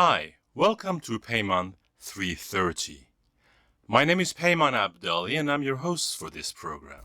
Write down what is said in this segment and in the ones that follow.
Hi, welcome to Payman 330. My name is Payman Abdali and I'm your host for this program.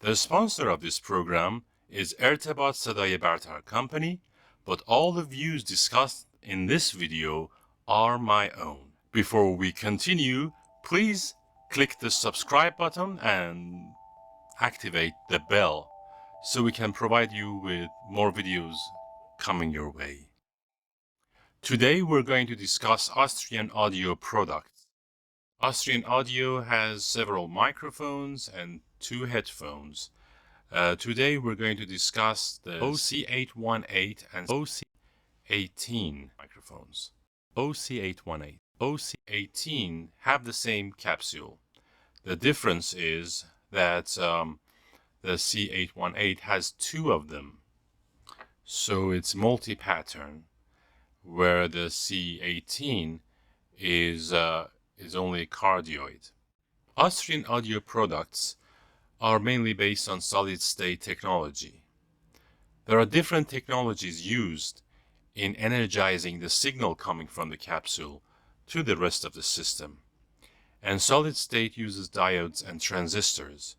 The sponsor of this program is ارتباط صدای برتر company, but all the views discussed in this video are my own. Before we continue, please click the subscribe button and activate the bell so we can provide you with more videos coming your way. Today we're going to discuss Austrian audio products. Austrian Audio has several microphones and 2 headphones. Today we're going to discuss the OC818 and OC18 microphones. OC818, OC18 have the same capsule. The difference is that the C818 has 2 of them, so it's multi-pattern, where the C18 is only cardioid. Austrian audio products are mainly based on solid-state technology. There are different technologies used in energizing the signal coming from the capsule to the rest of the system. And solid-state uses diodes and transistors,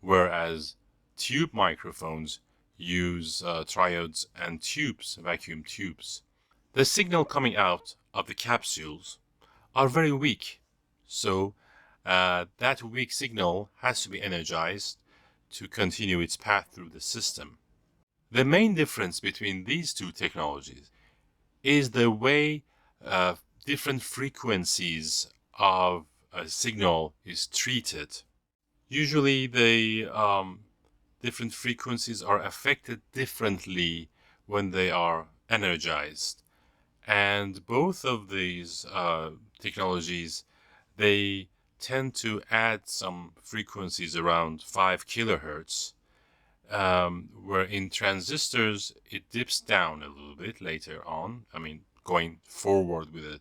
whereas tube microphones use triodes and tubes, vacuum tubes. The signal coming out of the capsules are very weak, so that weak signal has to be energized to continue its path through the system. The main difference between these 2 technologies is the way different frequencies of a signal is treated. Usually the different frequencies are affected differently when they are energized. And both of these technologies, they tend to add some frequencies around 5 kilohertz, where in transistors it dips down a little bit later on. I mean, going forward with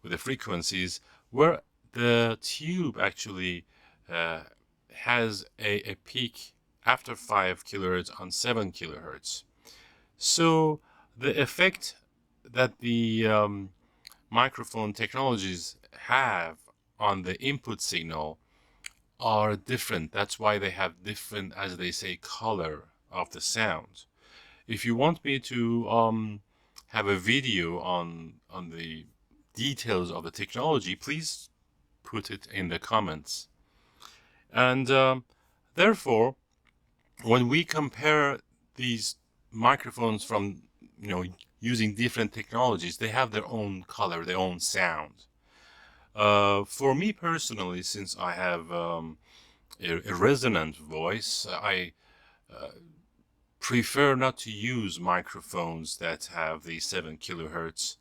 the frequencies, where the tube actually has a peak after 5 kilohertz on 7 kilohertz. So the effect that the microphone technologies have on the input signal are different. That's why they have different, as they say, color of the sound. If you want me to have a video on the details of the technology, please put it in the comments. And therefore, when we compare these microphones from, using different technologies, they have their own color, their own sound. For me personally, since I have a resonant voice, I prefer not to use microphones that have the 7 kilohertz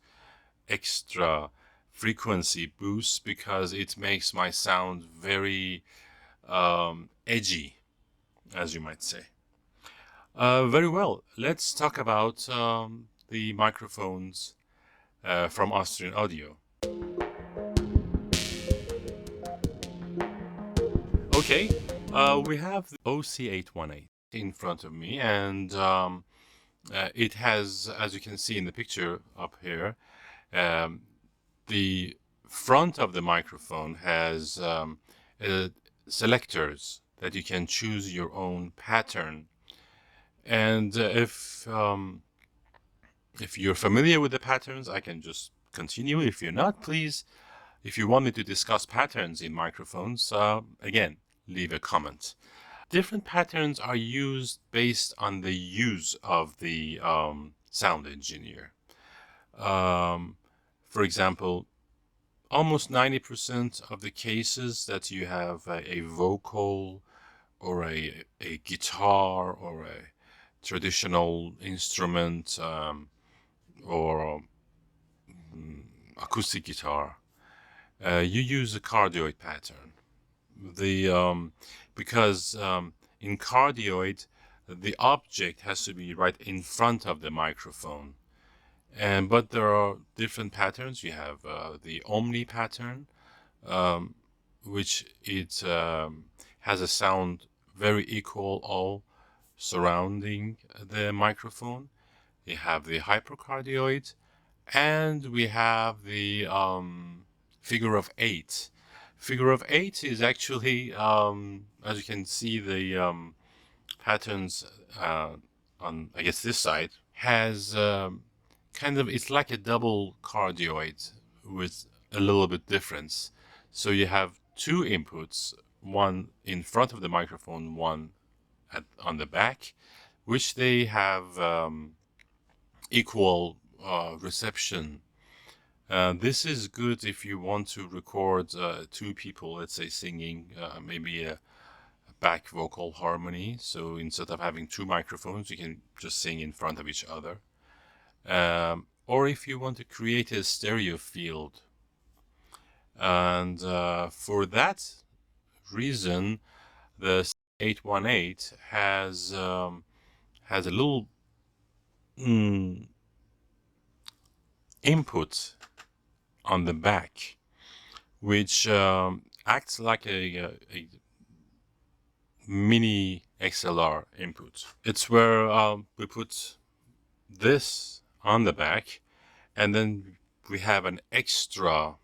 extra frequency boost, because it makes my sound very edgy, as you might say. Very well, let's talk about the microphones from Austrian Audio. Okay, we have the OC818 in front of me, and it has, as you can see in the picture up here, the front of the microphone has selectors that you can choose your own pattern. And if you're familiar with the patterns, I can just continue. If you're not, please, if you want me to discuss patterns in microphones, again, leave a comment. Different patterns are used based on the use of the sound engineer. For example, almost 90% of the cases that you have a vocal or a guitar or a traditional instrument or acoustic guitar, you use a cardioid pattern. Because in cardioid, the object has to be right in front of the microphone, But there are different patterns. You have the Omni pattern, um, which it has a sound very equal all surrounding the microphone. You have the hypercardioid, and we have the figure of eight. Figure of eight is actually, as you can see, the patterns on, I guess, this side has kind of, it's like a double cardioid with a little bit difference. So you have two inputs, one in front of the microphone, one on the back, which they have equal reception. This is good if you want to record two people, let's say, singing maybe a back vocal harmony. So instead of having two microphones, you can just sing in front of each other. Or if you want to create a stereo field. And for that reason, the 818 has a little input on the back, which acts like a mini XLR input. It's where we put this on the back, and then we have an extra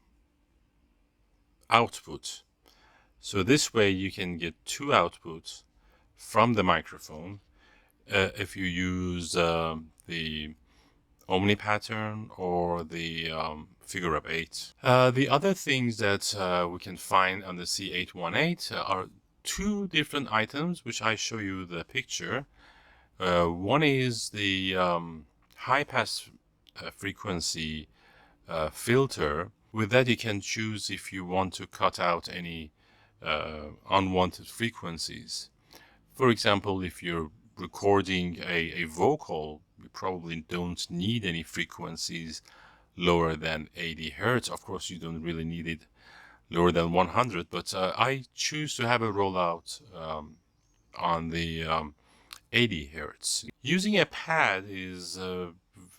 output. So this way you can get two outputs from the microphone if you use the Omni pattern or the figure of eight. The other things that we can find on the C818 are two different items, which I show you the picture. One is the high pass frequency filter. With that, you can choose if you want to cut out any unwanted frequencies. For example, if you're recording a vocal, you probably don't need any frequencies lower than 80 hertz. Of course, you don't really need it lower than 100, but I choose to have a rollout on the 80 hertz. Using a pad is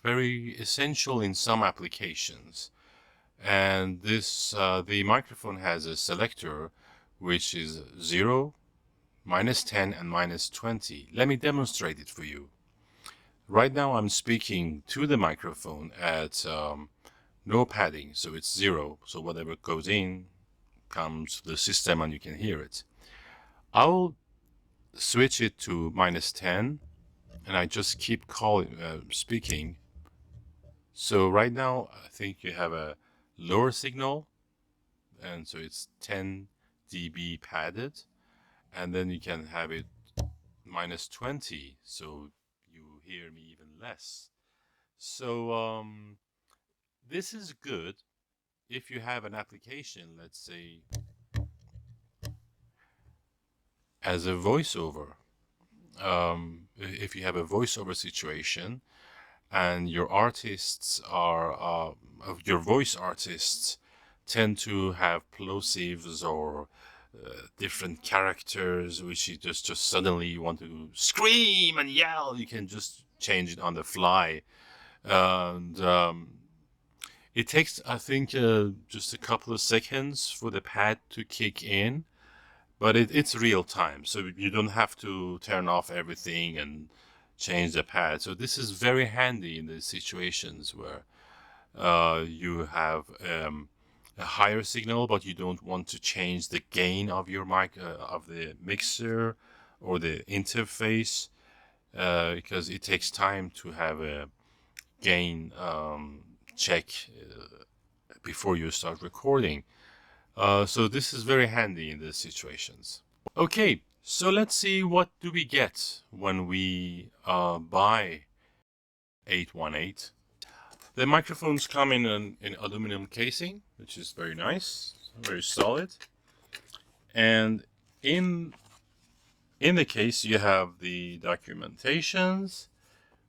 very essential in some applications. And this, the microphone has a selector, which is 0, -10, and -20. Let me demonstrate it for you. Right now I'm speaking to the microphone at no padding, so it's 0. So whatever goes in comes to the system and you can hear it. I'll switch it to -10, and I just keep speaking. So right now I think you have a lower signal, and so it's 10 dB padded, and then you can have it -20, so you hear me even less. So this is good if you have an application, let's say, as a voiceover. If you have a voiceover situation and your artists are, your voice artists tend to have plosives or different characters, which you just suddenly want to scream and yell, you can just change it on the fly. And it takes, I think, just a couple of seconds for the pad to kick in, but it's real time, so you don't have to turn off everything and change the pad. So this is very handy in the situations where you have a higher signal, but you don't want to change the gain of your mic, of the mixer or the interface, because it takes time to have a gain check before you start recording. So this is very handy in these situations. Okay, so let's see what do we get when we buy 818. The microphones come in an aluminum casing, which is very nice, very solid. And in the case, you have the documentations,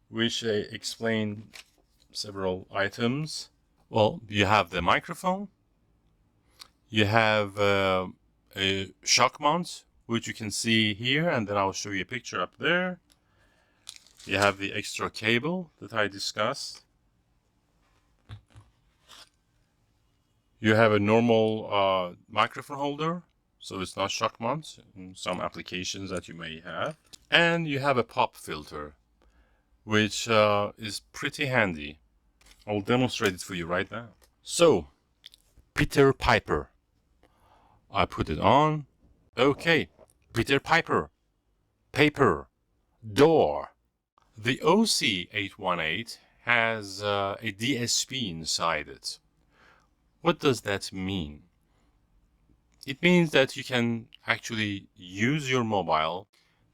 which explain several items. Well, you have the microphone. You have a shock mount, which you can see here, and then I'll show you a picture up there. You have the extra cable that I discussed. You have a normal microphone holder, so it's not shock mount in some applications that you may have. And you have a pop filter, which is pretty handy. I'll demonstrate it for you right now. So, Peter Piper. I put it on. Okay, Peter Piper. Paper. Door. The OC818 has a DSP inside it. What does that mean? It means that you can actually use your mobile,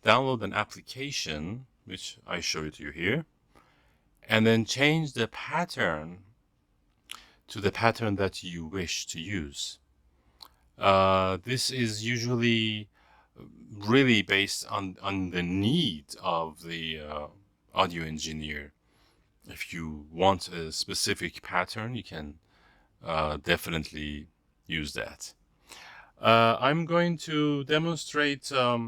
download an application, which I show it to you here, and then change the pattern to the pattern that you wish to use. This is usually really based on the need of the audio engineer. If you want a specific pattern, you can definitely use that. I'm going to demonstrate a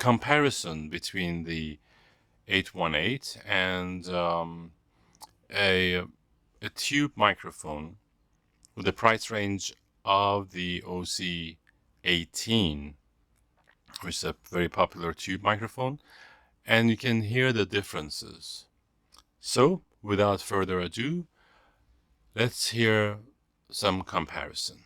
comparison between the 818 and a tube microphone with the price range of the OC18, which is a very popular tube microphone, and you can hear the differences. So, without further ado, let's hear some comparison.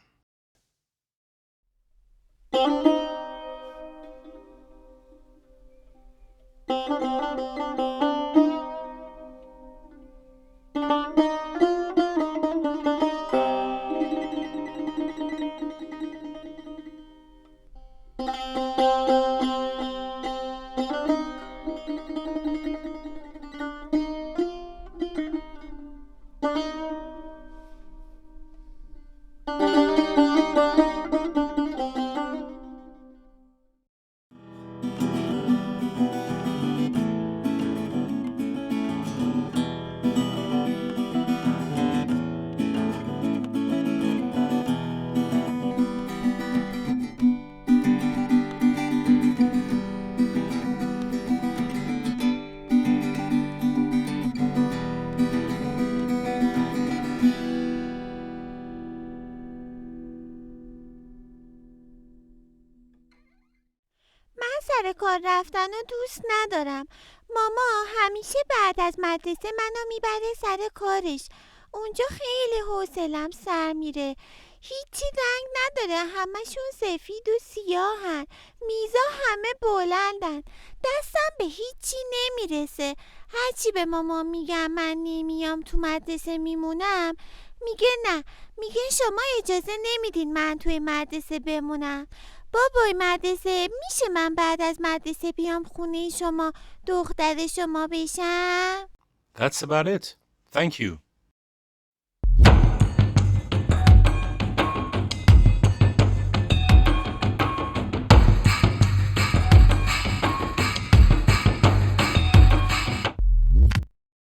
سر کار رفتن رو دوست ندارم. ماما همیشه بعد از مدرسه منو میبره سر کارش. اونجا خیلی حوصلم سر میره. هیچی رنگ نداره، همشون سفید و سیاهن. میزا همه بلندن. دستم به هیچی نمیرسه. هرچی به ماما میگم من نمیام تو مدرسه میمونم، میگه نه. میگه شما اجازه نمیدین من توی مدرسه بمونم. بابای مدرسه، میشه من بعد از مدرسه بیام خونه شما دختر شما بشم؟ That's about it. Thank you.